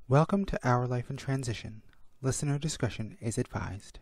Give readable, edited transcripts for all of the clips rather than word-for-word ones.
Welcome to Our Life in Transition. Listener discretion is advised.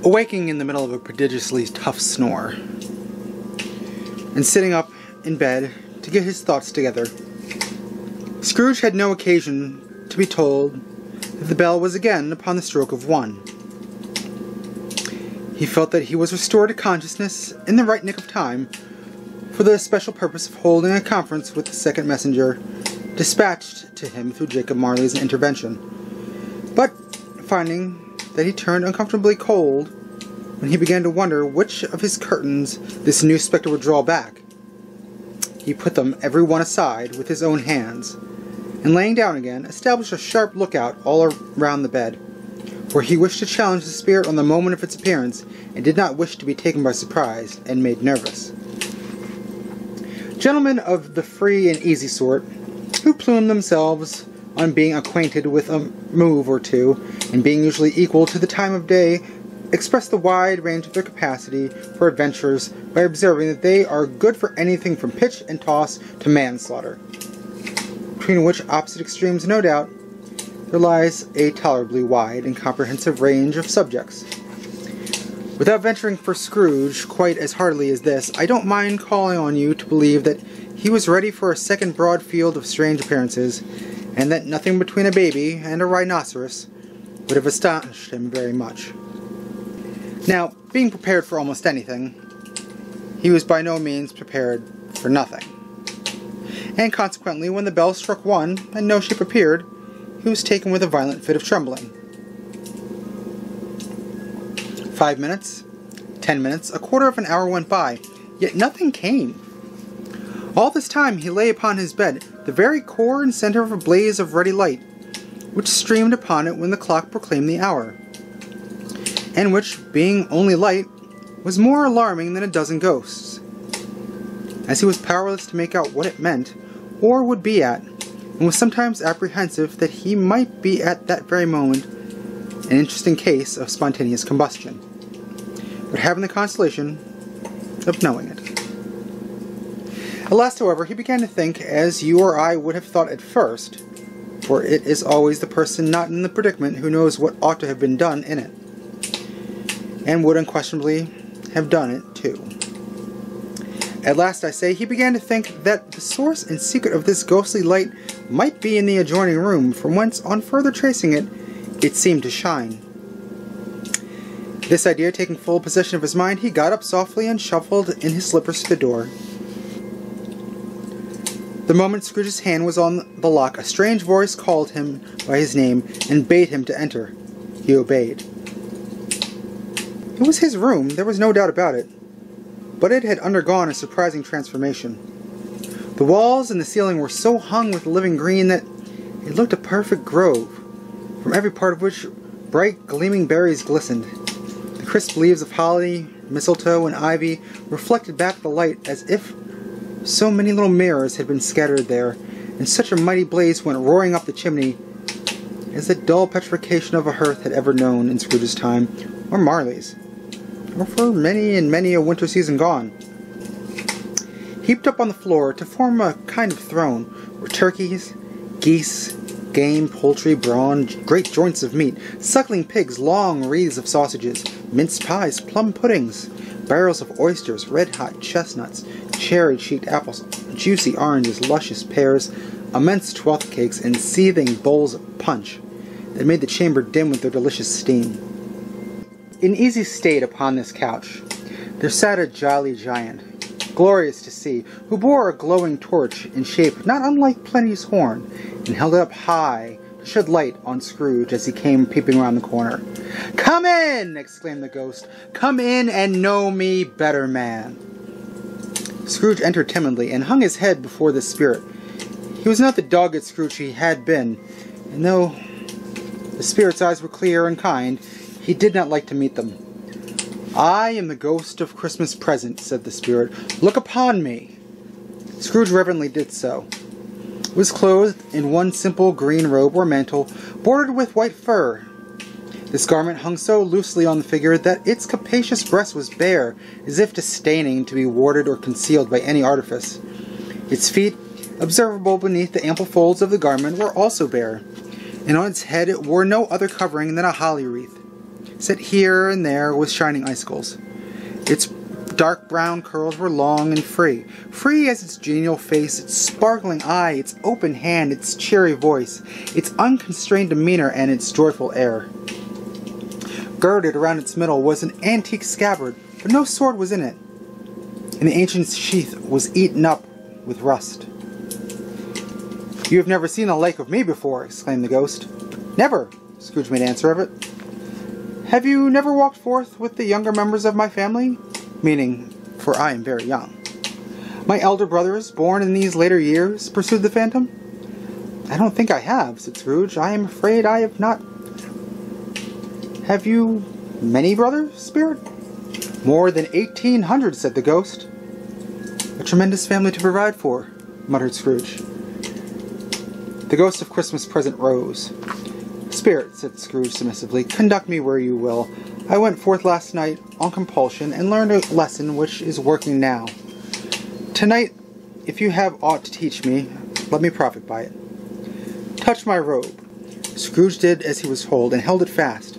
Awaking in the middle of a prodigiously tough snore, and sitting up in bed to get his thoughts together, Scrooge had no occasion to be told that the bell was again upon the stroke of 1. He felt that he was restored to consciousness in the right nick of time for the special purpose of holding a conference with the second messenger dispatched to him through Jacob Marley's intervention. But, finding that he turned uncomfortably cold when he began to wonder which of his curtains this new spectre would draw back, he put them every one aside with his own hands, and laying down again, established a sharp lookout all around the bed, for he wished to challenge the spirit on the moment of its appearance, and did not wish to be taken by surprise and made nervous. Gentlemen of the free and easy sort, who plume themselves on being acquainted with a move or two, and being usually equal to the time of day, express the wide range of their capacity for adventures by observing that they are good for anything from pitch and toss to manslaughter, between which opposite extremes, no doubt, there lies a tolerably wide and comprehensive range of subjects. Without venturing for Scrooge quite as heartily as this, I don't mind calling on you to believe that he was ready for a second broad field of strange appearances, and that nothing between a baby and a rhinoceros would have astonished him very much. Now, being prepared for almost anything, he was by no means prepared for nothing. And consequently, when the bell struck 1 and no ship appeared, he was taken with a violent fit of trembling. 5 minutes, 10 minutes, a quarter of an hour went by, yet nothing came. All this time he lay upon his bed, the very core and center of a blaze of ruddy light, which streamed upon it when the clock proclaimed the hour, and which, being only light, was more alarming than a dozen ghosts, as he was powerless to make out what it meant, or would be at, and was sometimes apprehensive that he might be at that very moment an interesting case of spontaneous combustion, but having the consolation of knowing it. At last, however, he began to think as you or I would have thought at first, for it is always the person not in the predicament who knows what ought to have been done in it, and would unquestionably have done it too. At last, I say, he began to think that the source and secret of this ghostly light might be in the adjoining room, from whence, on further tracing it, it seemed to shine. This idea taking full possession of his mind, he got up softly and shuffled in his slippers to the door. The moment Scrooge's hand was on the lock, a strange voice called him by his name and bade him to enter. He obeyed. It was his room, there was no doubt about it, but it had undergone a surprising transformation. The walls and the ceiling were so hung with living green that it looked a perfect grove, from every part of which bright, gleaming berries glistened. The crisp leaves of holly, mistletoe, and ivy reflected back the light as if so many little mirrors had been scattered there, and such a mighty blaze went roaring up the chimney as the dull petrification of a hearth had ever known in Scrooge's time, or Marley's, or for many and many a winter season gone. Heaped up on the floor to form a kind of throne were turkeys, geese, game, poultry, brawn, great joints of meat, suckling pigs, long wreaths of sausages, mince pies, plum puddings, barrels of oysters, red-hot chestnuts, cherry-cheeked apples, juicy oranges, luscious pears, immense twelfth cakes, and seething bowls of punch that made the chamber dim with their delicious steam. In easy state upon this couch there sat a jolly giant, glorious to see, who bore a glowing torch in shape not unlike Plenty's horn, and held it up high to shed light on Scrooge as he came peeping round the corner. "Come in!" exclaimed the ghost. "Come in and know me better, man." Scrooge entered timidly and hung his head before the spirit. He was not the dogged Scrooge he had been, and though the spirit's eyes were clear and kind, he did not like to meet them. "I am the ghost of Christmas present," said the spirit. "Look upon me." Scrooge reverently did so. He was clothed in one simple green robe or mantle, bordered with white fur. This garment hung so loosely on the figure that its capacious breast was bare, as if disdaining to be warded or concealed by any artifice. Its feet, observable beneath the ample folds of the garment, were also bare, and on its head it wore no other covering than a holly wreath, set here and there with shining icicles. Its dark brown curls were long and free as its genial face, its sparkling eye, its open hand, its cheery voice, its unconstrained demeanor, and its joyful air. Girded around its middle was an antique scabbard, but no sword was in it, and the ancient sheath was eaten up with rust. "You have never seen the like of me before," exclaimed the ghost. "Never," Scrooge made answer of it. "Have you never walked forth with the younger members of my family?" Meaning, for I am very young. "My elder brothers, born in these later years?" pursued the phantom. "I don't think I have," said Scrooge. "I am afraid I have not." "Have you many brothers, spirit?" "More than 1,800, said the ghost. "A tremendous family to provide for," muttered Scrooge. The ghost of Christmas present rose. "Spirit," said Scrooge submissively, "conduct me where you will. I went forth last night on compulsion and learned a lesson which is working now. Tonight, if you have aught to teach me, let me profit by it." "Touch my robe." Scrooge did as he was told and held it fast.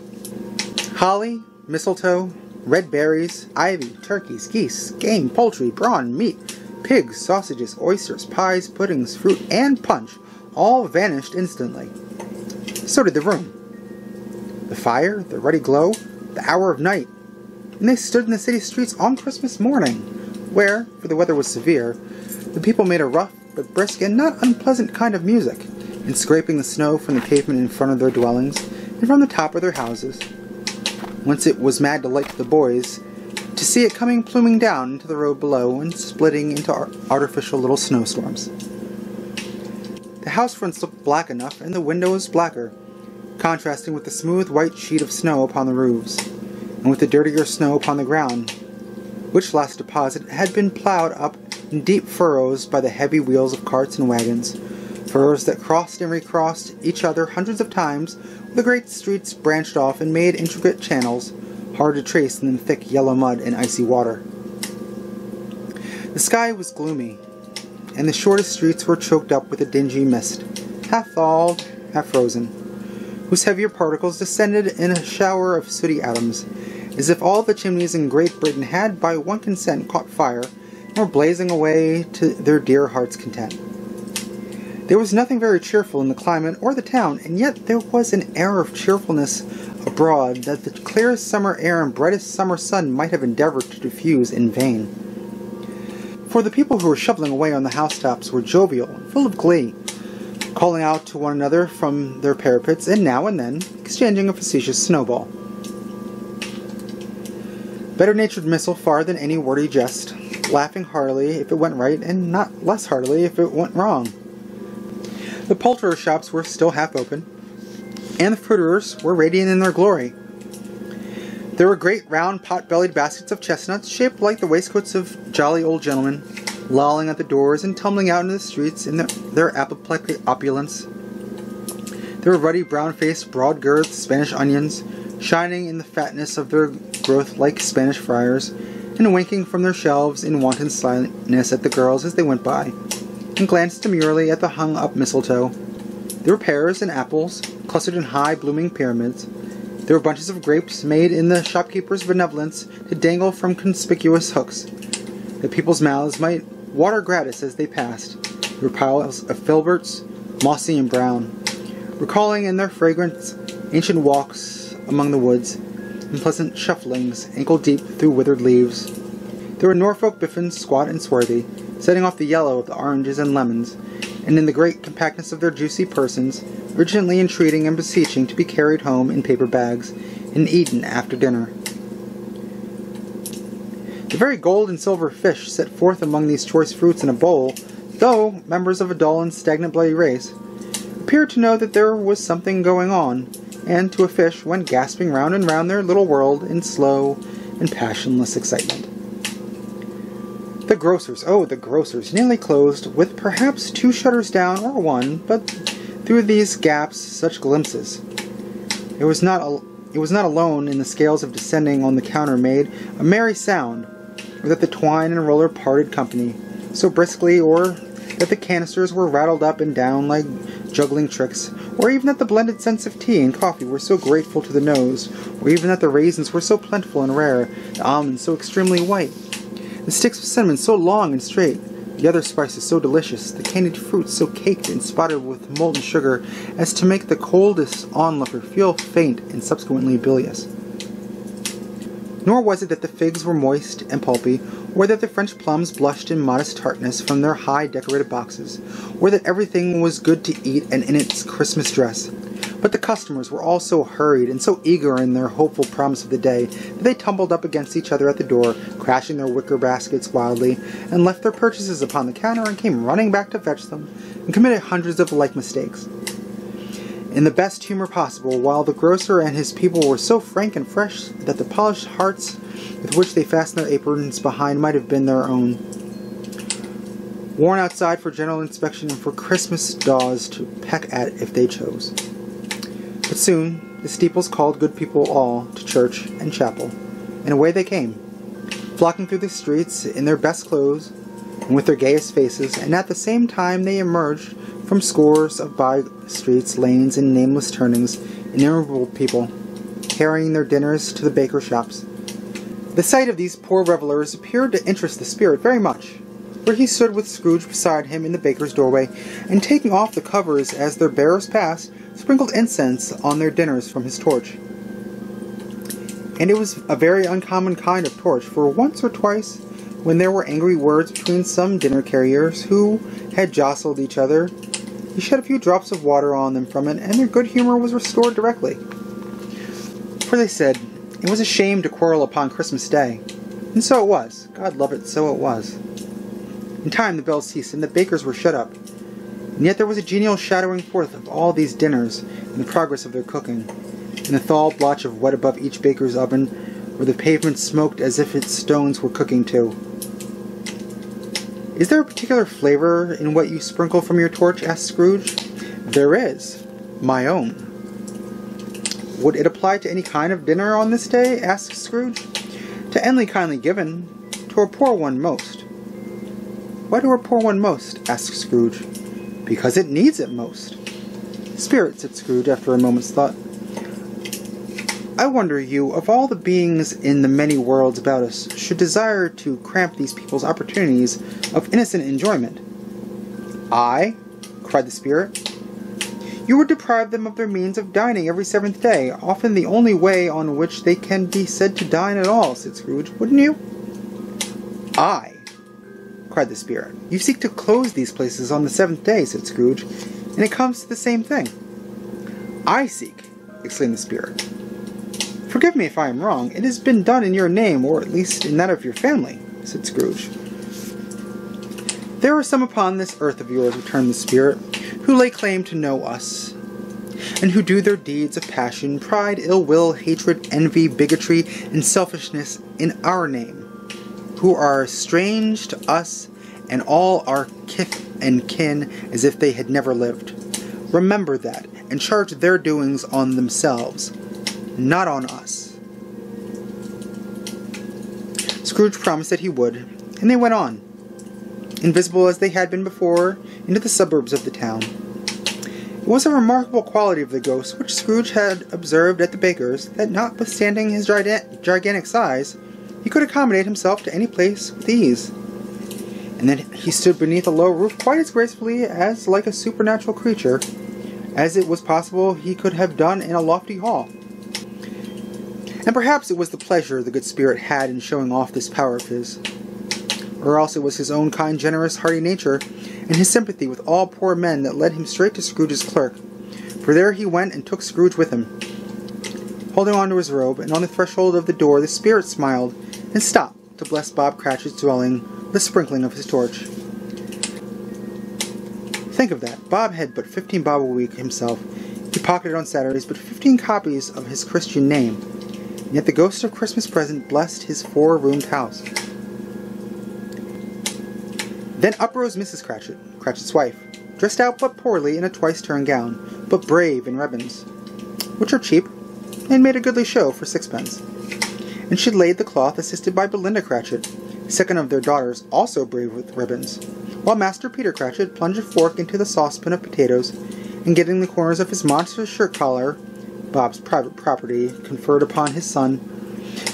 Holly, mistletoe, red berries, ivy, turkeys, geese, game, poultry, brawn, meat, pigs, sausages, oysters, pies, puddings, fruit, and punch all vanished instantly. So did the room, the fire, the ruddy glow, the hour of night, and they stood in the city streets on Christmas morning, where, for the weather was severe, the people made a rough but brisk and not unpleasant kind of music, in scraping the snow from the pavement in front of their dwellings and from the top of their houses, whence it was mad delight to the boys to see it coming pluming down into the road below and splitting into artificial little snowstorms. The house fronts looked black enough, and the windows blacker, contrasting with the smooth white sheet of snow upon the roofs, and with the dirtier snow upon the ground, which last deposit had been ploughed up in deep furrows by the heavy wheels of carts and wagons, furrows that crossed and recrossed each other hundreds of times, where the great streets branched off and made intricate channels, hard to trace in the thick yellow mud and icy water. The sky was gloomy, and the shortest streets were choked up with a dingy mist, half thawed, half frozen, whose heavier particles descended in a shower of sooty atoms, as if all the chimneys in Great Britain had by one consent caught fire, and were blazing away to their dear hearts' content. There was nothing very cheerful in the climate or the town, and yet there was an air of cheerfulness abroad that the clearest summer air and brightest summer sun might have endeavored to diffuse in vain. For the people who were shoveling away on the housetops were jovial and full of glee, calling out to one another from their parapets, and now and then exchanging a facetious snowball. Better-natured missile far than any wordy jest, laughing heartily if it went right, and not less heartily if it went wrong. The poulterers' shops were still half open, and the fruiterers were radiant in their glory. There were great round pot-bellied baskets of chestnuts, shaped like the waistcoats of jolly old gentlemen, lolling at the doors and tumbling out into the streets in their apoplectic opulence. There were ruddy, brown-faced, broad-girthed Spanish onions, shining in the fatness of their growth like Spanish friars, and winking from their shelves in wanton slyness at the girls as they went by, and glanced demurely at the hung-up mistletoe. There were pears and apples, clustered in high, blooming pyramids. There were bunches of grapes made in the shopkeeper's benevolence to dangle from conspicuous hooks, that people's mouths might water gratis as they passed. There were piles of filberts, mossy and brown, recalling in their fragrance ancient walks among the woods, and pleasant shufflings ankle-deep through withered leaves. There were Norfolk biffins, squat and swarthy, setting off the yellow of the oranges and lemons, and in the great compactness of their juicy persons, urgently entreating and beseeching to be carried home in paper bags, and eaten after dinner. The very gold and silver fish set forth among these choice fruits in a bowl, though members of a dull and stagnant bloody race, appeared to know that there was something going on, and to a fish went gasping round and round their little world in slow and passionless excitement. The grocers, oh, the grocers, nearly closed, with perhaps 2 shutters down, or 1, but through these gaps such glimpses. It was not alone in the scales of descending on the counter made a merry sound, or that the twine and roller parted company so briskly, or that the canisters were rattled up and down like juggling tricks, or even that the blended scents of tea and coffee were so grateful to the nose, or even that the raisins were so plentiful and rare, the almonds so extremely white, the sticks of cinnamon so long and straight, the other spices so delicious, the candied fruits so caked and spotted with molten sugar as to make the coldest onlooker feel faint and subsequently bilious. Nor was it that the figs were moist and pulpy, or that the French plums blushed in modest tartness from their high decorated boxes, or that everything was good to eat and in its Christmas dress. But the customers were all so hurried and so eager in their hopeful promise of the day that they tumbled up against each other at the door, crashing their wicker baskets wildly, and left their purchases upon the counter and came running back to fetch them, and committed hundreds of like mistakes. In the best humor possible, while the grocer and his people were so frank and fresh that the polished hearts with which they fastened their aprons behind might have been their own, worn outside for general inspection and for Christmas daws to peck at if they chose. But soon the steeples called good people all to church and chapel, and away they came, flocking through the streets in their best clothes and with their gayest faces, and at the same time they emerged from scores of by-streets, lanes, and nameless turnings, innumerable people, carrying their dinners to the baker shops. The sight of these poor revelers appeared to interest the spirit very much, where he stood with Scrooge beside him in the baker's doorway, and taking off the covers as their bearers passed, sprinkled incense on their dinners from his torch. And it was a very uncommon kind of torch, for once or twice, when there were angry words between some dinner carriers who had jostled each other, he shed a few drops of water on them from it, and their good humor was restored directly. For they said, it was a shame to quarrel upon Christmas Day. And so it was. God love it, so it was. In time the bells ceased, and the bakers were shut up. And yet there was a genial shadowing forth of all these dinners, and the progress of their cooking, and the thaw blotch of wet above each baker's oven, where the pavement smoked as if its stones were cooking too. Is there a particular flavor in what you sprinkle from your torch? Asked Scrooge. There is. My own. Would it apply to any kind of dinner on this day? Asked Scrooge. To any kindly given. To a poor one most. Why to a poor one most? Asked Scrooge. Because it needs it most. Spirit, said Scrooge after a moment's thought. I wonder you, of all the beings in the many worlds about us, should desire to cramp these people's opportunities of innocent enjoyment. I? Cried the spirit. You would deprive them of their means of dining every 7th day, often the only way on which they can be said to dine at all, said Scrooge, wouldn't you? I? cried the spirit. "You seek to close these places on the 7th day," said Scrooge, "and it comes to the same thing." "I seek," exclaimed the spirit. "Forgive me if I am wrong. It has been done in your name, or at least in that of your family," said Scrooge. "There are some upon this earth of yours," returned the spirit, "who lay claim to know us, and who do their deeds of passion, pride, ill will, hatred, envy, bigotry, and selfishness in our name, who are strange to us and all our kith and kin as if they had never lived. Remember that, and charge their doings on themselves, not on us." Scrooge promised that he would, and they went on, invisible as they had been before, into the suburbs of the town. It was a remarkable quality of the ghost which Scrooge had observed at the baker's, that notwithstanding his gigantic size, he could accommodate himself to any place with ease, and that he stood beneath a low roof quite as gracefully as like a supernatural creature as it was possible he could have done in a lofty hall. And perhaps it was the pleasure the good spirit had in showing off this power of his, or else it was his own kind, generous, hearty nature, and his sympathy with all poor men that led him straight to Scrooge's clerk, for there he went and took Scrooge with him, holding on to his robe, and on the threshold of the door the spirit smiled and stopped to bless Bob Cratchit's dwelling with the sprinkling of his torch. Think of that. Bob had but 15 bob a week himself. He pocketed on Saturdays but 15 copies of his Christian name, and yet the ghost of Christmas present blessed his 4-roomed house. Then up rose Mrs. Cratchit, Cratchit's wife, dressed out but poorly in a twice-turned gown, but brave in ribbons, which are cheap, and made a goodly show for 6pence. And she laid the cloth, assisted by Belinda Cratchit, second of their daughters, also brave with ribbons, while Master Peter Cratchit plunged a fork into the saucepan of potatoes, and getting the corners of his monstrous shirt-collar, Bob's private property, conferred upon his son,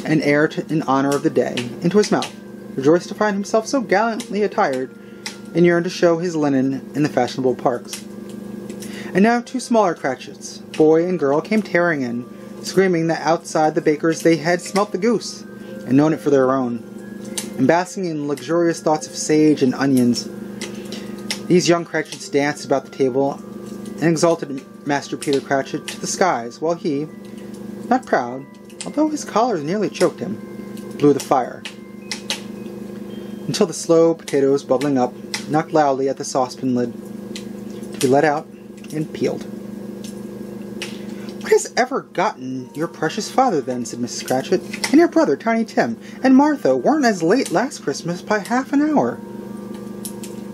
and heir in honor of the day, into his mouth, rejoiced to find himself so gallantly attired, and yearned to show his linen in the fashionable parks. And now 2 smaller Cratchits, boy and girl, came tearing in, screaming that outside the baker's they had smelt the goose, and known it for their own, and basking in luxurious thoughts of sage and onions. These young Cratchits danced about the table, and exalted Master Peter Cratchit to the skies, while he, not proud, although his collars nearly choked him, blew the fire, until the slow potatoes, bubbling up, knocked loudly at the saucepan lid, to be let out and peeled. "What has ever gotten your precious father, then?" said Mrs. Cratchit. "And your brother, Tiny Tim, and Martha weren't as late last Christmas by half an hour."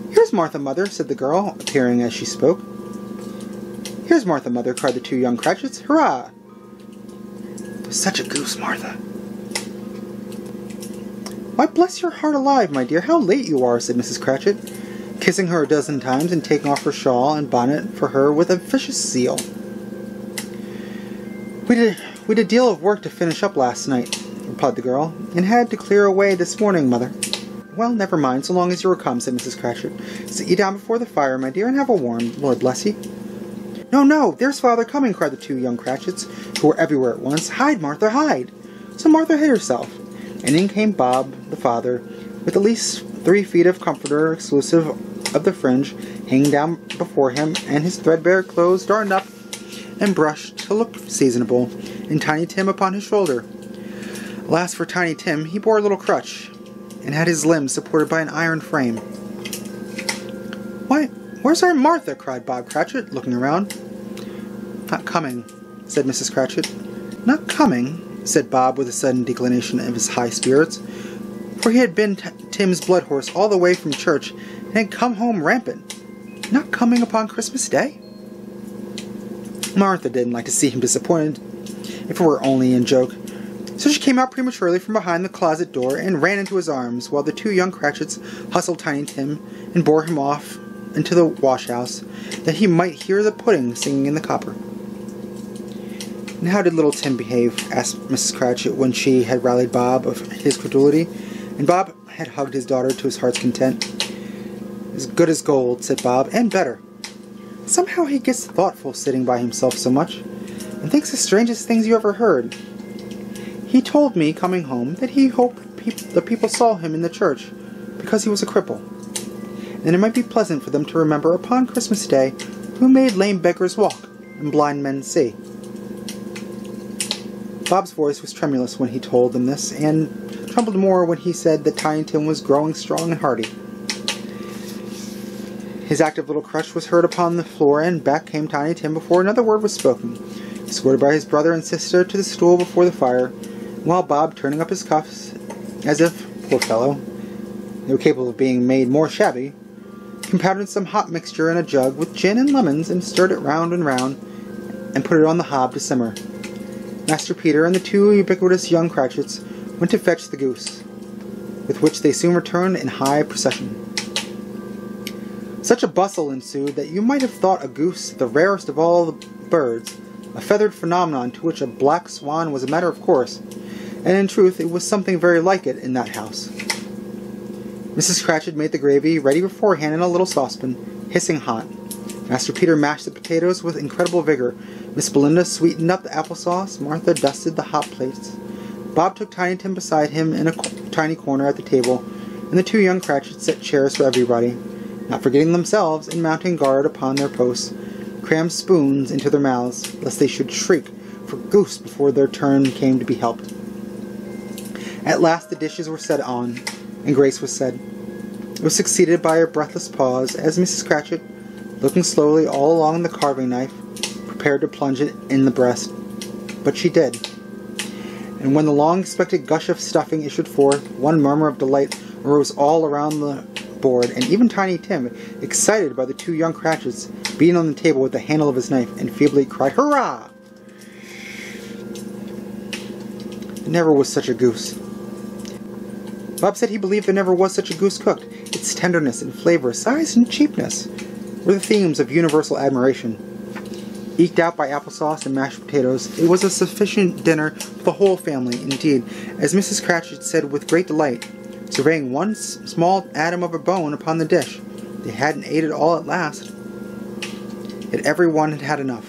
"Here's Martha, mother," said the girl, appearing as she spoke. "Here's Martha, mother," cried the 2 young Cratchits. "Hurrah!" "Such a goose, Martha." "Why, bless your heart alive, my dear, how late you are," said Mrs. Cratchit, kissing her a dozen times and taking off her shawl and bonnet for her with a vicious zeal. We'd a deal of work to finish up last night," replied the girl, "and had to clear away this morning, mother." "Well, never mind, so long as you are come," said Mrs. Cratchit. "Sit ye down before the fire, my dear, and have a warm, Lord bless ye." "No, no, there's father coming," cried the 2 young Cratchits, who were everywhere at once. "Hide, Martha, hide!" So Martha hid herself, and in came Bob, the father, with at least 3 feet of comforter, exclusive of the fringe, hanging down before him, and his threadbare clothes darned up and brushed to look seasonable, and Tiny Tim upon his shoulder. Alas for Tiny Tim, he bore a little crutch, and had his limbs supported by an iron frame. "Why, where's our Martha?" cried Bob Cratchit, looking around. "Not coming," said Mrs. Cratchit. "Not coming?" said Bob, with a sudden declination of his high spirits, for he had been Tim's blood horse all the way from church, and had come home rampant. "Not coming upon Christmas Day?" Martha didn't like to see him disappointed, if it were only in joke, so she came out prematurely from behind the closet door and ran into his arms, while the 2 young Cratchits hustled Tiny Tim and bore him off into the wash-house, that he might hear the pudding singing in the copper. "And how did little Tim behave?" asked Mrs. Cratchit, when she had rallied Bob of his credulity, and Bob had hugged his daughter to his heart's content. "As good as gold," said Bob, "and better. Somehow he gets thoughtful sitting by himself so much, and thinks the strangest things you ever heard. He told me, coming home, that he hoped the people saw him in the church, because he was a cripple. and it might be pleasant for them to remember upon Christmas Day who made lame beggars walk and blind men see. Bob's voice was tremulous when he told them this, and trembled more when he said that Tiny Tim was growing strong and hearty. His active little crutch was heard upon the floor, and back came Tiny Tim before another word was spoken, escorted by his brother and sister to the stool before the fire, while Bob, turning up his cuffs, as if, poor fellow, they were capable of being made more shabby, compounded some hot mixture in a jug with gin and lemons and stirred it round and round, and put it on the hob to simmer. Master Peter and the two ubiquitous young Cratchits went to fetch the goose, with which they soon returned in high procession. Such a bustle ensued that you might have thought a goose the rarest of all the birds, a feathered phenomenon to which a black swan was a matter of course, and in truth it was something very like it in that house. Mrs. Cratchit made the gravy ready beforehand in a little saucepan, hissing hot. Master Peter mashed the potatoes with incredible vigor. Miss Belinda sweetened up the applesauce. Martha dusted the hot plates. Bob took Tiny Tim beside him in a tiny corner at the table, and the two young Cratchits set chairs for everybody, not forgetting themselves in mounting guard upon their posts, crammed spoons into their mouths, lest they should shriek for goose before their turn came to be helped. At last the dishes were set on, and grace was said. It was succeeded by a breathless pause, as Mrs. Cratchit, looking slowly all along the carving knife, prepared to plunge it in the breast. But she did. And when the long-expected gush of stuffing issued forth, one murmur of delight arose all around the board, and even Tiny Tim, excited by the two young Cratchits, beating on the table with the handle of his knife, and feebly cried, "Hurrah!" There never was such a goose. Bob said he believed there never was such a goose cooked. Its tenderness and flavor, size and cheapness were the themes of universal admiration. Eked out by applesauce and mashed potatoes, it was a sufficient dinner for the whole family. Indeed, as Mrs. Cratchit said with great delight, surveying one small atom of a bone upon the dish, they hadn't ate it all at last. Yet every one had had enough,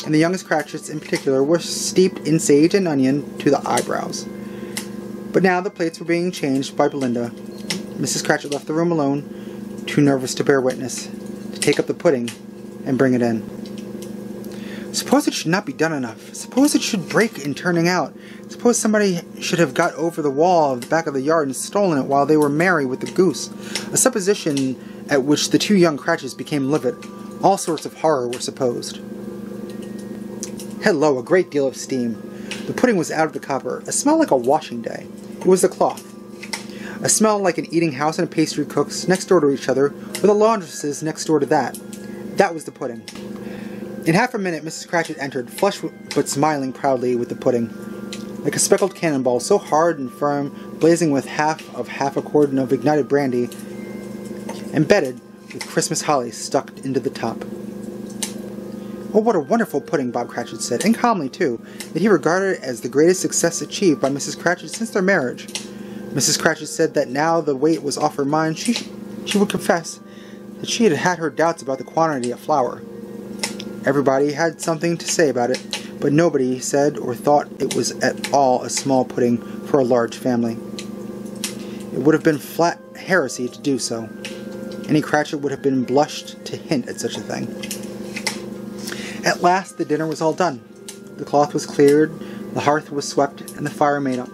and the youngest Cratchits in particular were steeped in sage and onion to the eyebrows. But now the plates were being changed by Belinda. Mrs. Cratchit left the room alone, too nervous to bear witness, to take up the pudding and bring it in. Suppose it should not be done enough. Suppose it should break in turning out. Suppose somebody should have got over the wall of the back of the yard and stolen it while they were merry with the goose. A supposition at which the two young Cratchits became livid. All sorts of horror were supposed. Hello, a great deal of steam. The pudding was out of the copper. A smell like a washing day. It was the cloth. A smell like an eating house and a pastry cook's next door to each other, with a laundress's next door to that. That was the pudding. In half a minute, Mrs. Cratchit entered, flushed but smiling proudly with the pudding, like a speckled cannonball, so hard and firm, blazing with half a cordon of ignited brandy, and bedded with Christmas holly stuck into the top. "Oh, what a wonderful pudding," Bob Cratchit said, and calmly, too, that he regarded it as the greatest success achieved by Mrs. Cratchit since their marriage. Mrs. Cratchit said that now the weight was off her mind, she would confess that she had had her doubts about the quantity of flour. Everybody had something to say about it, but nobody said or thought it was at all a small pudding for a large family. It would have been flat heresy to do so. Any Cratchit would have been blushed to hint at such a thing. At last the dinner was all done. The cloth was cleared, the hearth was swept, and the fire made up.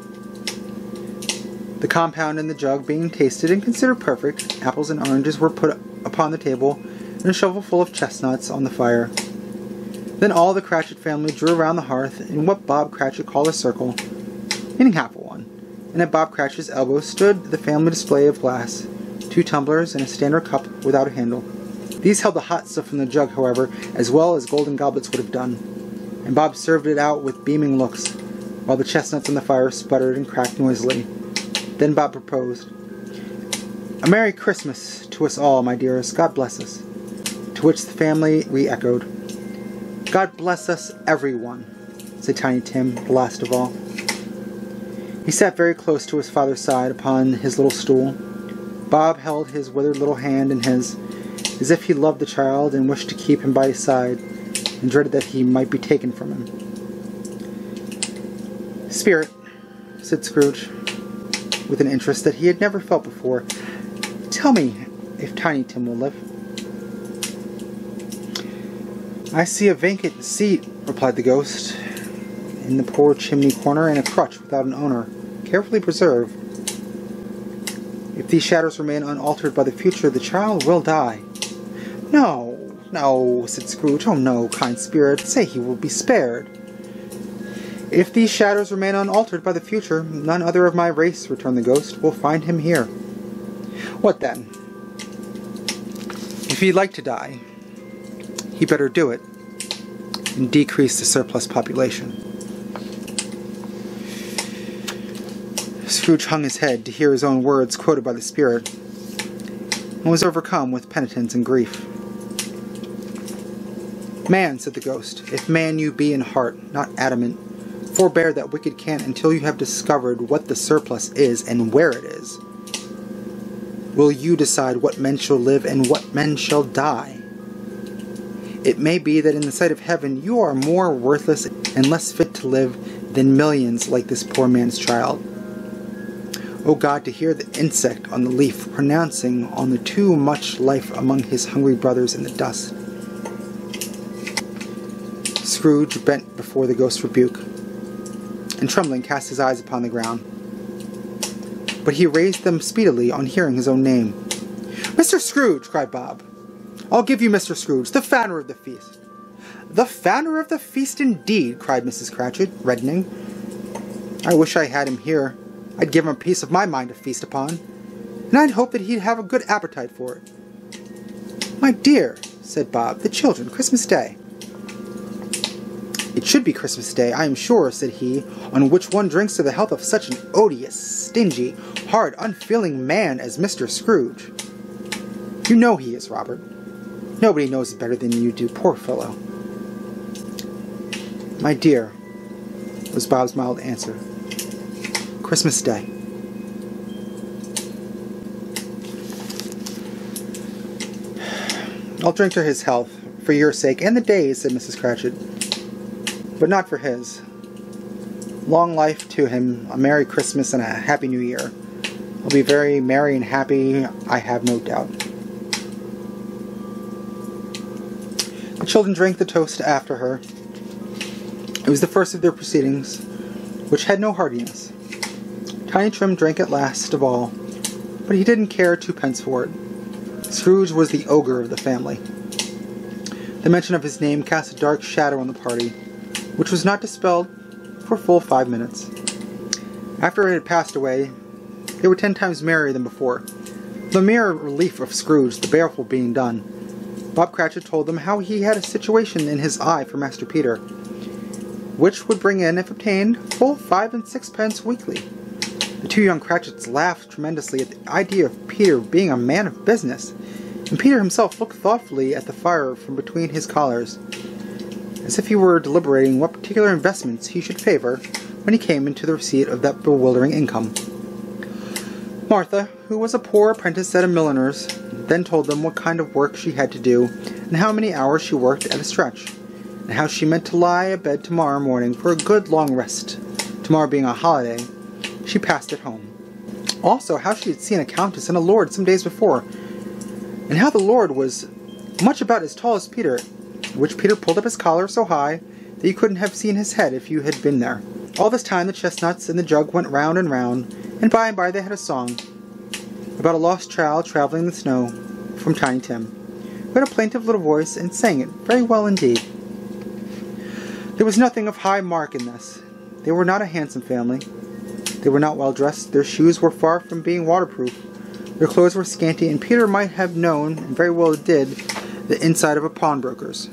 The compound in the jug being tasted and considered perfect, apples and oranges were put upon the table, and a shovelful of chestnuts on the fire. Then all the Cratchit family drew around the hearth in what Bob Cratchit called a circle, meaning half a one, and at Bob Cratchit's elbow stood the family display of glass, 2 tumblers and a standard cup without a handle. These held the hot stuff from the jug, however, as well as golden goblets would have done, and Bob served it out with beaming looks, while the chestnuts on the fire sputtered and cracked noisily. Then Bob proposed, "A Merry Christmas to us all, my dearest. God bless us." To which the family re-echoed, "God bless us, everyone," said Tiny Tim, the last of all. He sat very close to his father's side upon his little stool. Bob held his withered little hand in his, as if he loved the child and wished to keep him by his side, and dreaded that he might be taken from him. "Spirit," said Scrooge, with an interest that he had never felt before, "tell me, if Tiny Tim will live. I see a vacant seat, replied the ghost, in the poor chimney corner, and a crutch without an owner, carefully preserved. If these shadows remain unaltered by the future, the child will die. No, no, said Scrooge. Oh no, kind spirit, say he will be spared. If these shadows remain unaltered by the future, none other of my race, returned the ghost, will find him here. What then? If he'd like to die, he better do it, and decrease the surplus population. Scrooge hung his head to hear his own words quoted by the spirit, and was overcome with penitence and grief. Man, said the ghost, if man you be in heart, not adamant, forbear that wicked cant until you have discovered what the surplus is and where it is. Will you decide what men shall live and what men shall die? It may be that in the sight of heaven you are more worthless and less fit to live than millions like this poor man's child. O God, to hear the insect on the leaf pronouncing on the too much life among his hungry brothers in the dust. Scrooge bent before the ghost's rebuke, and trembling cast his eyes upon the ground. But he raised them speedily on hearing his own name. Mr. Scrooge, cried Bob. I'll give you Mr. Scrooge, the founder of the feast. The founder of the feast indeed, cried Mrs. Cratchit, reddening. I wish I had him here. I'd give him a piece of my mind to feast upon, and I'd hope that he'd have a good appetite for it. My dear, said Bob, the children, Christmas Day. It should be Christmas Day, I am sure, said he, on which one drinks to the health of such an odious, stingy, hard, unfeeling man as Mr. Scrooge. You know he is, Robert. Nobody knows it better than you do, poor fellow. My dear, was Bob's mild answer. Christmas Day. I'll drink to his health, for your sake, and the day's, said Mrs. Cratchit, but not for his. Long life to him, a Merry Christmas and a Happy New Year. I'll be very merry and happy, I have no doubt. The children drank the toast after her. It was the first of their proceedings, which had no heartiness. Tiny Tim drank it last of all, but he didn't care twopence for it. Scrooge was the ogre of the family. The mention of his name cast a dark shadow on the party, which was not dispelled for full 5 minutes. After it had passed away, they were 10 times merrier than before. The mere relief of Scrooge, the baleful being done, Bob Cratchit told them how he had a situation in his eye for Master Peter, which would bring in, if obtained, full 5 and 6 weekly. The two young Cratchits laughed tremendously at the idea of Peter being a man of business, and Peter himself looked thoughtfully at the fire from between his collars, as if he were deliberating what particular investments he should favor when he came into the receipt of that bewildering income. Martha, who was a poor apprentice at a milliner's, then told them what kind of work she had to do, and how many hours she worked at a stretch, and how she meant to lie abed tomorrow morning for a good long rest, tomorrow being a holiday, she passed at home. Also, how she had seen a countess and a lord some days before, and how the lord was much about as tall as Peter, which Peter pulled up his collar so high that you couldn't have seen his head if you had been there. All this time the chestnuts and the jug went round and round, and by they had a song about a lost child traveling in the snow from Tiny Tim, who had a plaintive little voice and sang it very well indeed. There was nothing of high mark in this. They were not a handsome family. They were not well dressed. Their shoes were far from being waterproof. Their clothes were scanty, and Peter might have known, and very well did, the inside of a pawnbroker's.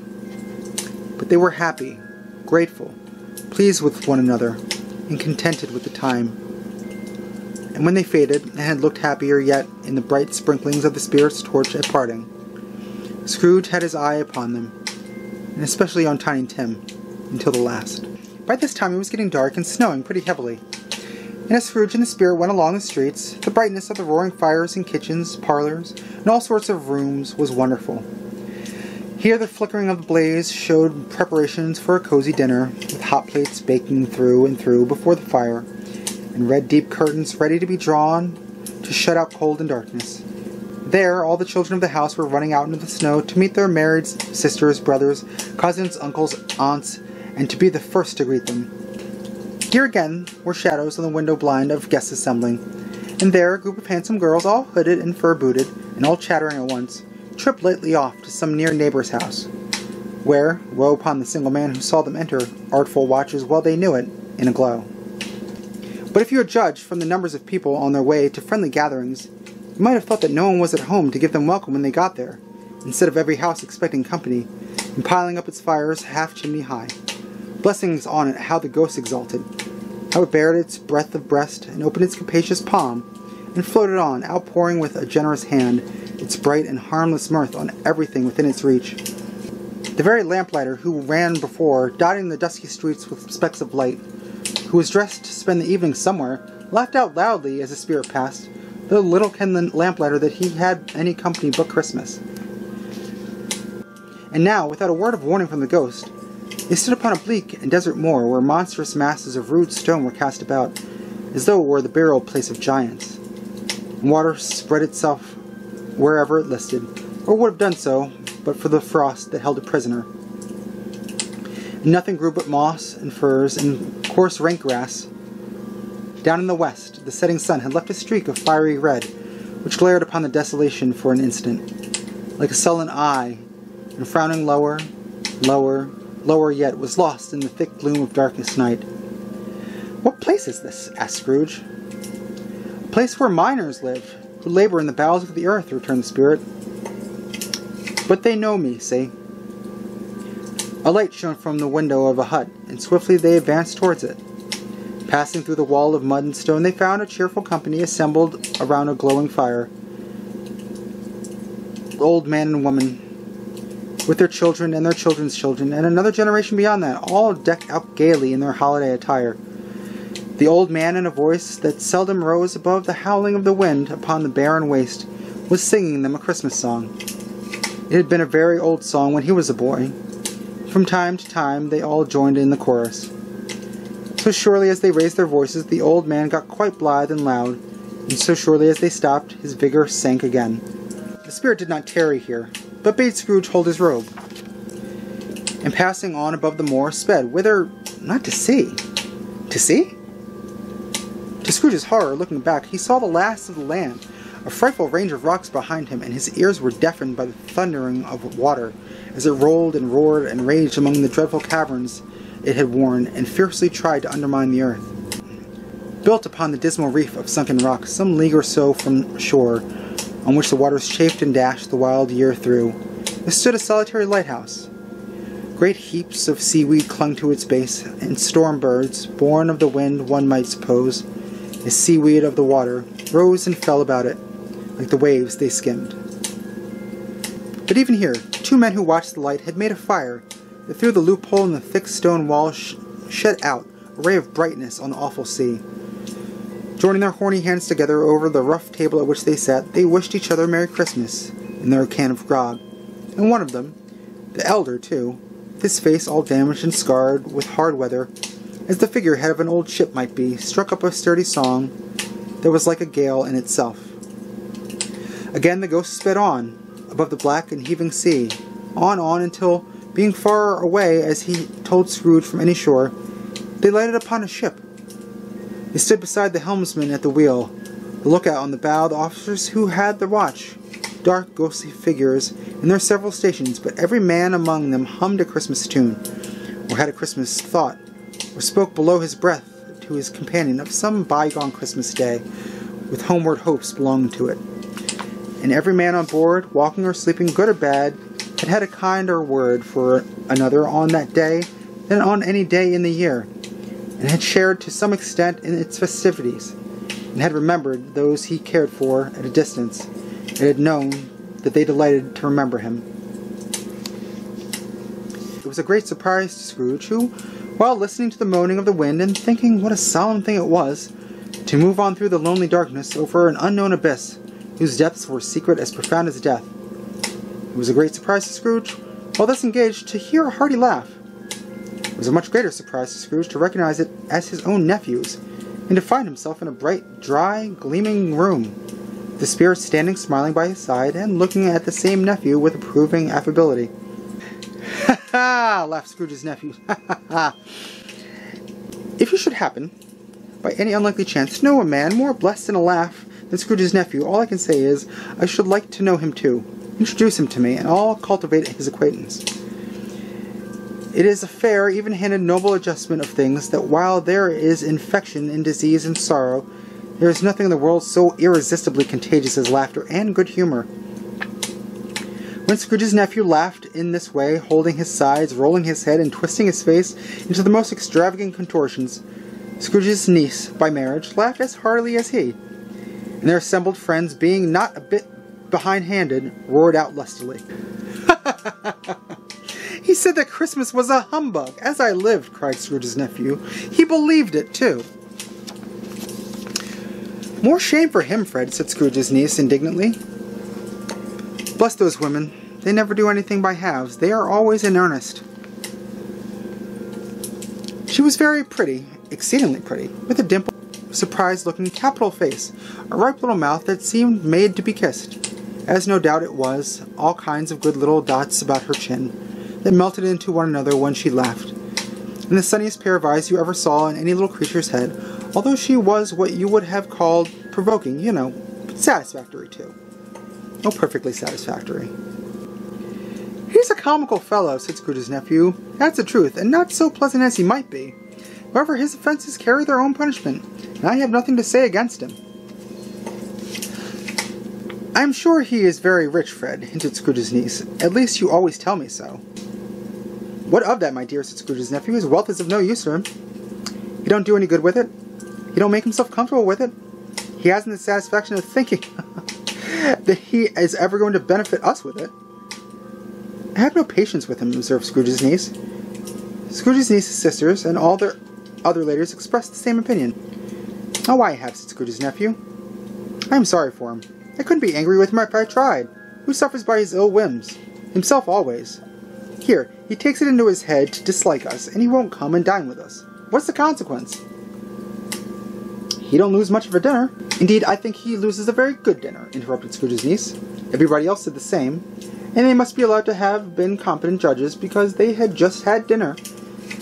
But they were happy, grateful, pleased with one another, and contented with the time. And when they faded, and had looked happier yet in the bright sprinklings of the spirit's torch at parting, Scrooge had his eye upon them, and especially on Tiny Tim, until the last. By this time it was getting dark and snowing pretty heavily, and as Scrooge and the spirit went along the streets, the brightness of the roaring fires in kitchens, parlors, and all sorts of rooms was wonderful. Here the flickering of the blaze showed preparations for a cozy dinner, with hot plates baking through and through before the fire, and red deep curtains ready to be drawn to shut out cold and darkness. There, all the children of the house were running out into the snow to meet their married sisters, brothers, cousins, uncles, aunts, and to be the first to greet them. Here again were shadows on the window blind of guests assembling, and there a group of handsome girls, all hooded and fur-booted, and all chattering at once, tripped lightly off to some near neighbor's house, where, woe upon the single man who saw them enter, artful watchers well they knew it, in a glow. But if you had judged from the numbers of people on their way to friendly gatherings, you might have thought that no one was at home to give them welcome when they got there, instead of every house expecting company, and piling up its fires half-chimney high. Blessings on it, how the ghost exalted, how it bared its breadth of breast, and opened its capacious palm, and floated on, outpouring with a generous hand its bright and harmless mirth on everything within its reach. The very lamplighter who ran before, dotting the dusky streets with specks of light, who was dressed to spend the evening somewhere, laughed out loudly as the spirit passed, though little can the lamplighter that he had any company but Christmas. And now, without a word of warning from the ghost, they stood upon a bleak and desert moor where monstrous masses of rude stone were cast about, as though it were the burial place of giants. And water spread itself wherever it listed, or would have done so but for the frost that held it prisoner. And nothing grew but moss and furze and coarse rank grass. Down in the west, the setting sun had left a streak of fiery red, which glared upon the desolation for an instant, like a sullen eye, and frowning lower, lower, lower yet, was lost in the thick gloom of darkest night. "What place is this?" asked Scrooge. "A place where miners live, who labor in the bowels of the earth," returned the spirit. "But they know me, see." A light shone from the window of a hut, and swiftly they advanced towards it. Passing through the wall of mud and stone, they found a cheerful company assembled around a glowing fire. Old man and woman, with their children and their children's children, and another generation beyond that, all decked out gaily in their holiday attire. The old man, in a voice that seldom rose above the howling of the wind upon the barren waste, was singing them a Christmas song. It had been a very old song when he was a boy. From time to time they all joined in the chorus. So surely as they raised their voices, the old man got quite blithe and loud, and so surely as they stopped, his vigor sank again. The spirit did not tarry here, but bade Scrooge hold his robe, and passing on above the moor, sped, whither, not to see. To see? To Scrooge's horror, looking back, he saw the last of the land, a frightful range of rocks behind him, and his ears were deafened by the thundering of water, as it rolled and roared and raged among the dreadful caverns it had worn, and fiercely tried to undermine the earth. Built upon the dismal reef of sunken rocks, some league or so from shore, on which the waters chafed and dashed the wild year through, there stood a solitary lighthouse. Great heaps of seaweed clung to its base, and storm birds, born of the wind one might suppose, as seaweed of the water, rose and fell about it, like the waves they skimmed. But even here, two men who watched the light had made a fire that through the loophole in the thick stone wall shed out a ray of brightness on the awful sea. Joining their horny hands together over the rough table at which they sat, they wished each other Merry Christmas in their can of grog, and one of them, the elder too, with his face all damaged and scarred with hard weather, as the figurehead of an old ship might be, struck up a sturdy song that was like a gale in itself. Again the ghost sped on, above the black and heaving sea, on until, being far away as he told Scrooge from any shore, they lighted upon a ship. They stood beside the helmsman at the wheel, the lookout on the bow, the officers who had the watch, dark ghostly figures in their several stations, but every man among them hummed a Christmas tune, or had a Christmas thought, or spoke below his breath to his companion of some bygone Christmas day, with homeward hopes belonging to it. And every man on board, walking or sleeping, good or bad, had had a kinder word for another on that day than on any day in the year, and had shared to some extent in its festivities, and had remembered those he cared for at a distance, and had known that they delighted to remember him. It was a great surprise to Scrooge, who, while listening to the moaning of the wind and thinking what a solemn thing it was to move on through the lonely darkness over an unknown abyss whose depths were secret as profound as death, it was a great surprise to Scrooge, while thus engaged, to hear a hearty laugh. It was a much greater surprise to Scrooge to recognize it as his own nephew's, and to find himself in a bright, dry, gleaming room, the spirit standing smiling by his side and looking at the same nephew with approving affability. "Ha ha!" laughed Scrooge's nephew. "Ha ha ha! If you should happen, by any unlikely chance, to know a man more blessed in a laugh than Scrooge's nephew, all I can say is, I should like to know him too. Introduce him to me, and I'll cultivate his acquaintance. It is a fair, even-handed, noble adjustment of things that while there is infection and disease and sorrow, there is nothing in the world so irresistibly contagious as laughter and good humor." When Scrooge's nephew laughed in this way, holding his sides, rolling his head, and twisting his face into the most extravagant contortions, Scrooge's niece, by marriage, laughed as heartily as he, and their assembled friends, being not a bit behind-handed, roared out lustily. "He said that Christmas was a humbug, as I lived," cried Scrooge's nephew. "He believed it, too." "More shame for him, Fred," said Scrooge's niece indignantly. "Bless those women. They never do anything by halves. They are always in earnest." She was very pretty, exceedingly pretty, with a dimpled, surprised-looking, capital face, a ripe little mouth that seemed made to be kissed, as no doubt it was, all kinds of good little dots about her chin, that melted into one another when she laughed, and the sunniest pair of eyes you ever saw in any little creature's head, although she was what you would have called provoking, you know, but satisfactory too. Oh, perfectly satisfactory. "He's a comical fellow," said Scrooge's nephew. "That's the truth, and not so pleasant as he might be. However, his offences carry their own punishment, and I have nothing to say against him." "I am sure he is very rich, Fred," hinted Scrooge's niece. "At least you always tell me so." "What of that, my dear?" said Scrooge's nephew. "His wealth is of no use to him. He don't do any good with it. He don't make himself comfortable with it. He hasn't the satisfaction of thinking that he is ever going to benefit us with it." "I have no patience with him," observed Scrooge's niece. Scrooge's niece's sisters and all their other ladies expressed the same opinion. "Oh, I have," said Scrooge's nephew. "I am sorry for him. I couldn't be angry with him if I tried. Who suffers by his ill whims? Himself always. Here, he takes it into his head to dislike us, and he won't come and dine with us. What's the consequence?" "He don't lose much of a dinner." "Indeed, I think he loses a very good dinner," interrupted Scrooge's niece. Everybody else did the same, and they must be allowed to have been competent judges, because they had just had dinner,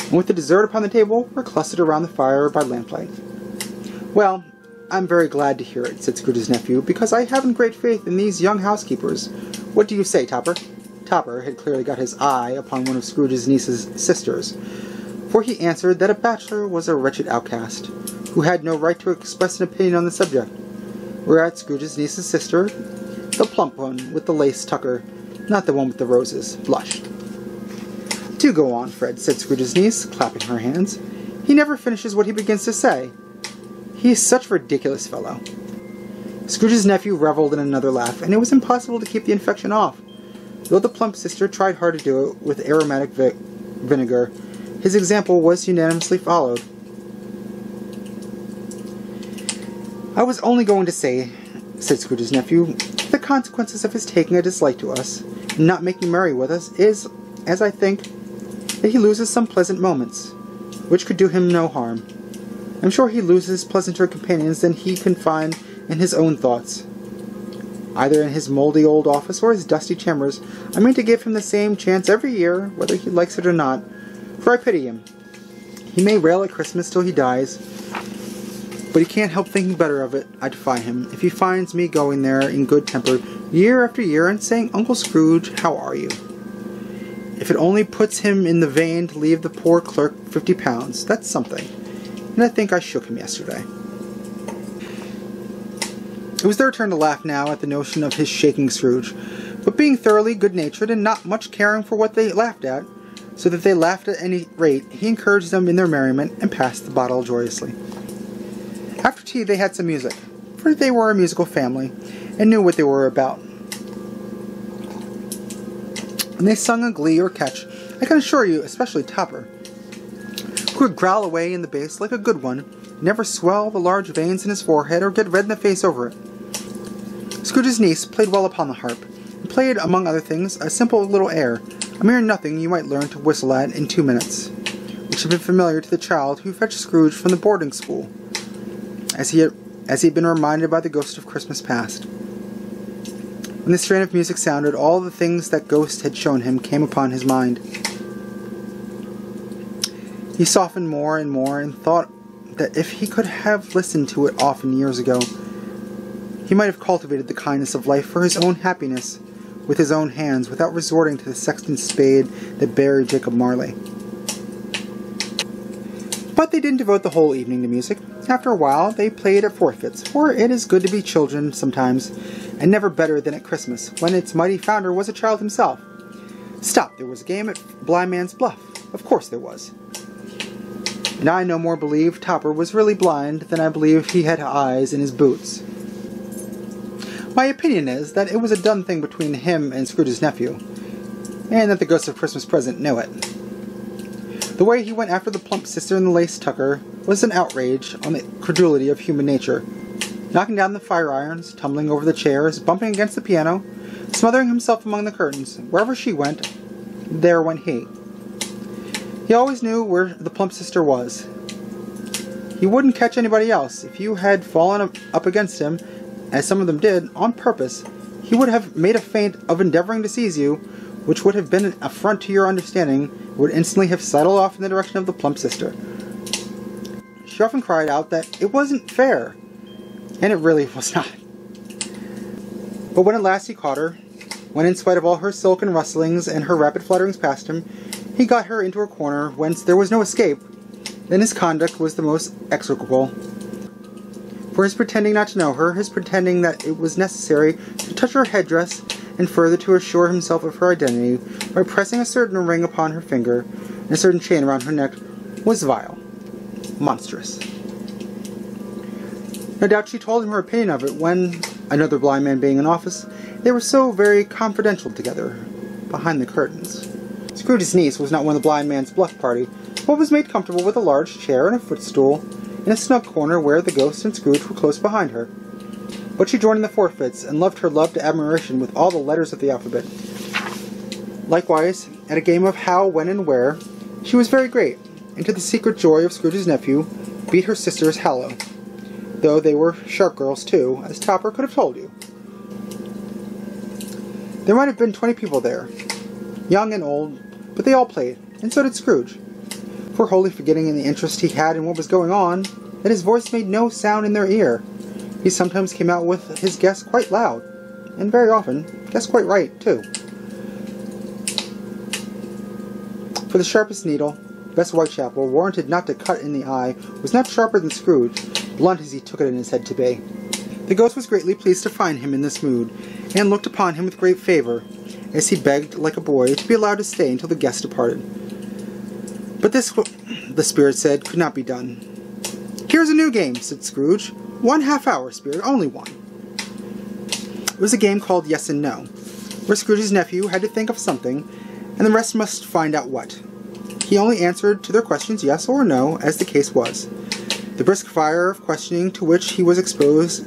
and with the dessert upon the table, were clustered around the fire by lamplight. "Well, I'm very glad to hear it," said Scrooge's nephew, "because I haven't great faith in these young housekeepers. What do you say, Topper?" Topper had clearly got his eye upon one of Scrooge's niece's sisters, for he answered that a bachelor was a wretched outcast, who had no right to express an opinion on the subject, whereat Scrooge's niece's sister, the plump one with the lace tucker, not the one with the roses, blushed. "Do go on, Fred," said Scrooge's niece, clapping her hands. "He never finishes what he begins to say. He is such a ridiculous fellow." Scrooge's nephew revelled in another laugh, and it was impossible to keep the infection off. Though the plump sister tried hard to do it with aromatic vinegar, his example was unanimously followed. "I was only going to say," said Scrooge's nephew, "the consequences of his taking a dislike to us, and not making merry with us, is, as I think, that he loses some pleasant moments, which could do him no harm. I'm sure he loses pleasanter companions than he can find in his own thoughts. Either in his mouldy old office or his dusty chambers, I mean to give him the same chance every year, whether he likes it or not, for I pity him. He may rail at Christmas till he dies, but he can't help thinking better of it. I defy him, if he finds me going there in good temper year after year and saying, 'Uncle Scrooge, how are you?' If it only puts him in the vein to leave the poor clerk £50, that's something, and I think I shook him yesterday." It was their turn to laugh now at the notion of his shaking Scrooge, but being thoroughly good-natured and not much caring for what they laughed at, so that they laughed at any rate, he encouraged them in their merriment and passed the bottle joyously. After tea they had some music, for they were a musical family, and knew what they were about. And they sung a glee or catch, I can assure you, especially Topper, who would growl away in the bass like a good one, never swell the large veins in his forehead or get red in the face over it. Scrooge's niece played well upon the harp, and played, among other things, a simple little air, a mere nothing you might learn to whistle at in 2 minutes, which had been familiar to the child who fetched Scrooge from the boarding school, as he had been reminded by the ghost of Christmas past. When the strain of music sounded, all the things that Ghost had shown him came upon his mind. He softened more and more and thought that if he could have listened to it often years ago, he might have cultivated the kindness of life for his own happiness with his own hands without resorting to the sexton's spade that buried Jacob Marley. But they didn't devote the whole evening to music. After a while, they played at forfeits, for it is good to be children sometimes, and never better than at Christmas, when its mighty founder was a child himself. Stop, there was a game at Blind Man's Bluff. Of course there was. And I no more believe Topper was really blind than I believe he had eyes in his boots. My opinion is that it was a done thing between him and Scrooge's nephew, and that the Ghost of Christmas Present knew it. The way he went after the plump sister and the lace tucker was an outrage on the credulity of human nature, knocking down the fire irons, tumbling over the chairs, bumping against the piano, smothering himself among the curtains. Wherever she went, there went he. He always knew where the plump sister was. He wouldn't catch anybody else. If you had fallen up against him, as some of them did, on purpose, he would have made a feint of endeavoring to seize you, which would have been an affront to your understanding, would instantly have sidled off in the direction of the plump sister. She often cried out that it wasn't fair, and it really was not. But when at last he caught her, when in spite of all her silken rustlings and her rapid flutterings past him, he got her into a corner whence there was no escape, then his conduct was the most execrable. For his pretending not to know her, his pretending that it was necessary to touch her headdress, and further to assure himself of her identity by pressing a certain ring upon her finger and a certain chain around her neck, was vile, monstrous. No doubt she told him her opinion of it when, another blind man being in office, they were so very confidential together, behind the curtains. Scrooge's niece was not one of the blind man's bluff party, but was made comfortable with a large chair and a footstool in a snug corner where the Ghost and Scrooge were close behind her. But she joined in the forfeits, and loved her love to admiration with all the letters of the alphabet. Likewise, at a game of how, when, and where, she was very great, and to the secret joy of Scrooge's nephew, beat her sisters hollow, though they were sharp girls too, as Topper could have told you. There might have been 20 people there, young and old, but they all played, and so did Scrooge, for wholly forgetting in the interest he had in what was going on, that his voice made no sound in their ear. He sometimes came out with his guess quite loud, and very often guessed quite right, too. For the sharpest needle, best Whitechapel, warranted not to cut in the eye, was not sharper than Scrooge, blunt as he took it in his head to be. The Ghost was greatly pleased to find him in this mood, and looked upon him with great favour, as he begged, like a boy, to be allowed to stay until the guest departed. But this, the Spirit said, could not be done. "Here's a new game," said Scrooge. "1 half-hour, Spirit, only one." It was a game called Yes and No, where Scrooge's nephew had to think of something, and the rest must find out what. He only answered to their questions yes or no, as the case was. The brisk fire of questioning to which he was exposed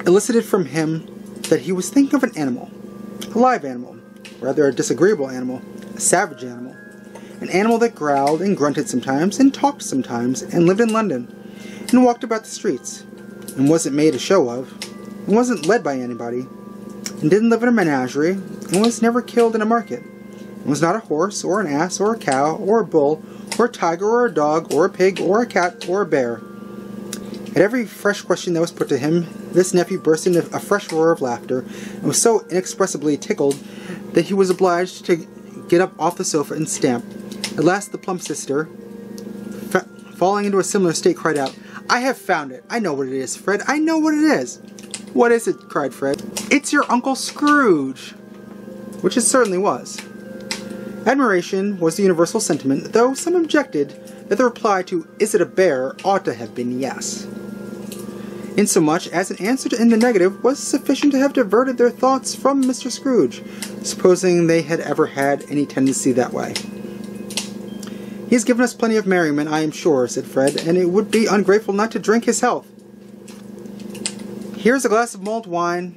elicited from him that he was thinking of an animal, a live animal, rather a disagreeable animal, a savage animal, an animal that growled and grunted sometimes, and talked sometimes, and lived in London, and walked about the streets, and wasn't made a show of, and wasn't led by anybody, and didn't live in a menagerie, and was never killed in a market, and was not a horse, or an ass, or a cow, or a bull, or a tiger, or a dog, or a pig, or a cat, or a bear. At every fresh question that was put to him, this nephew burst into a fresh roar of laughter, and was so inexpressibly tickled that he was obliged to get up off the sofa and stamp. At last the plump sister, falling into a similar state, cried out, "I have found it! I know what it is, Fred! I know what it is!" "What is it?" cried Fred. "It's your Uncle Scrooge!" Which it certainly was. Admiration was the universal sentiment, though some objected that the reply to "Is it a bear?" ought to have been yes, insomuch as an answer in the negative was sufficient to have diverted their thoughts from Mr. Scrooge, supposing they had ever had any tendency that way. "He has given us plenty of merriment, I am sure," said Fred, "and it would be ungrateful not to drink his health. Here's a glass of mulled wine,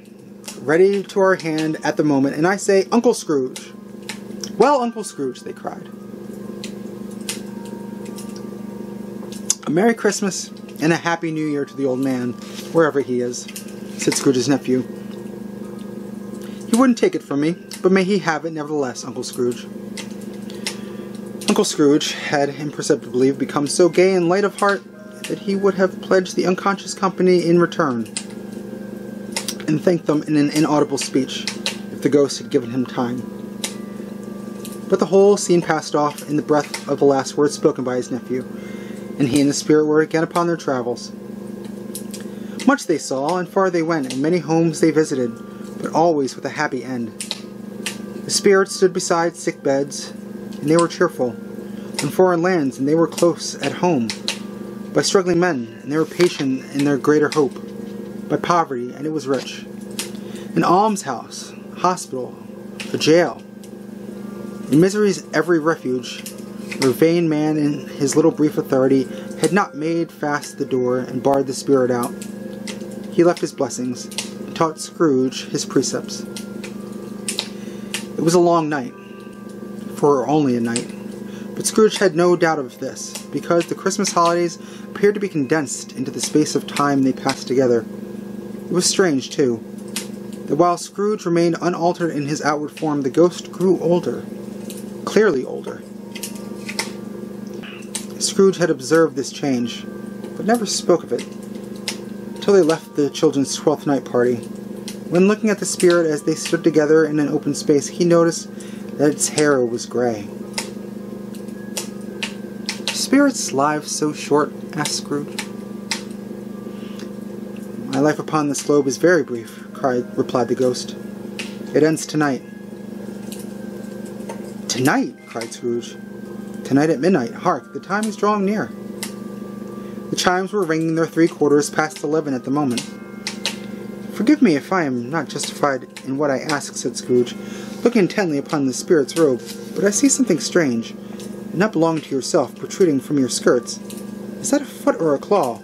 ready to our hand at the moment, and I say, Uncle Scrooge." "Well, Uncle Scrooge," they cried. "A Merry Christmas and a Happy New Year to the old man, wherever he is," said Scrooge's nephew. wouldn't take it from me, but may he have it nevertheless, Uncle Scrooge." Uncle Scrooge had imperceptibly become so gay and light of heart that he would have pledged the unconscious company in return, and thanked them in an inaudible speech, if the ghost had given him time. But the whole scene passed off in the breath of the last words spoken by his nephew, and he and the spirit were again upon their travels. Much they saw, and far they went, and many homes they visited, but always with a happy end. The spirit stood beside sick beds, and they were cheerful. In foreign lands, and they were close at home. By struggling men, and they were patient in their greater hope. By poverty, and it was rich. An almshouse, hospital, a jail. In misery's every refuge, where vain man in his little brief authority had not made fast the door and barred the spirit out, he left his blessings, and taught Scrooge his precepts. It was a long night, for only a night, but Scrooge had no doubt of this, because the Christmas holidays appeared to be condensed into the space of time they passed together. It was strange, too, that while Scrooge remained unaltered in his outward form, the ghost grew older, clearly older. Scrooge had observed this change, but never spoke of it, until they left the children's 12th night party. When looking at the spirit as they stood together in an open space, he noticed that its hair was gray. "Spirits' lives so short?" asked Scrooge. "My life upon this globe is very brief," replied the ghost. "It ends tonight." "Tonight!" cried Scrooge. "Tonight at midnight. Hark, the time is drawing near." The chimes were ringing their 3/4 past 11 at the moment. "Forgive me if I am not justified in what I ask," said Scrooge, looking intently upon the spirit's robe, "but I see something strange, and not belonging to yourself, protruding from your skirts. Is that a foot or a claw?"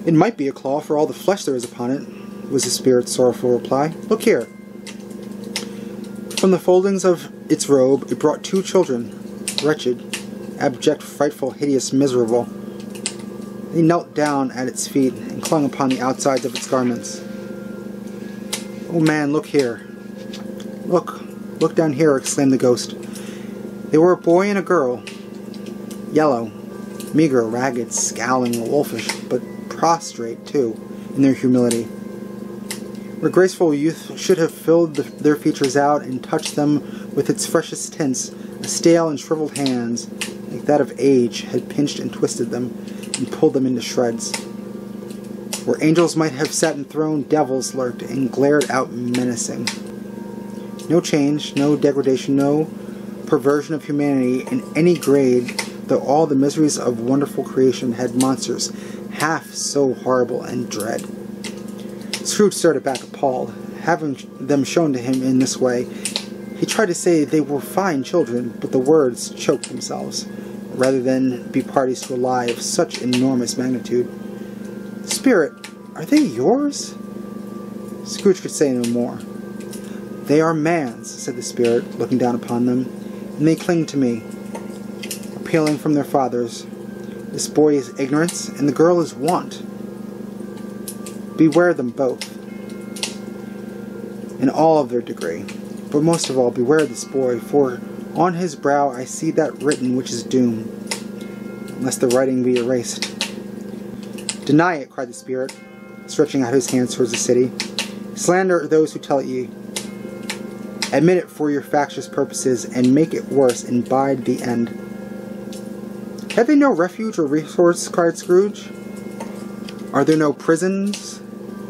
"It might be a claw for all the flesh there is upon it," was the spirit's sorrowful reply. "Look here." From the foldings of its robe it brought 2 children, wretched, abject, frightful, hideous, miserable. They knelt down at its feet and clung upon the outsides of its garments. "Oh man, look here." Look down here," exclaimed the ghost. They were a boy and a girl, yellow, meager, ragged, scowling, wolfish, but prostrate, too, in their humility. Where graceful youth should have filled their features out and touched them with its freshest tints, a stale and shriveled hands, like that of age, had pinched and twisted them, and pulled them into shreds. Where angels might have sat enthroned, devils lurked and glared out menacing. No change, no degradation, no perversion of humanity in any grade, though all the miseries of wonderful creation had monsters half so horrible and dread. Scrooge started back appalled, having them shown to him in this way. He tried to say they were fine children, but the words choked themselves, rather than be parties to a lie of such enormous magnitude. "Spirit, are they yours?" Scrooge could say no more. "They are man's," said the spirit, looking down upon them, "and they cling to me, appealing from their fathers. This boy is ignorance, and the girl is want. Beware them both, in all of their degree. But most of all, beware this boy, for on his brow I see that written which is doom, unless the writing be erased." "Deny it," cried the spirit, stretching out his hands towards the city. "Slander those who tell it ye. Admit it for your factious purposes, and make it worse, and bide the end." "Have they no refuge or resource?" cried Scrooge. "Are there no prisons?"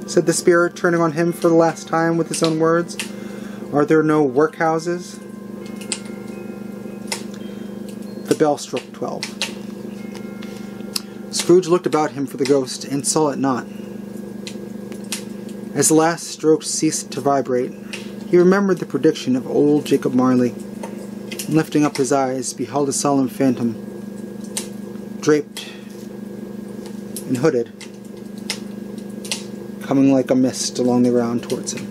said the spirit, turning on him for the last time with his own words. "Are there no workhouses?" The bell struck 12. Scrooge looked about him for the ghost, and saw it not. As the last stroke ceased to vibrate, he remembered the prediction of old Jacob Marley, and lifting up his eyes, beheld a solemn phantom, draped and hooded, coming like a mist along the ground towards him.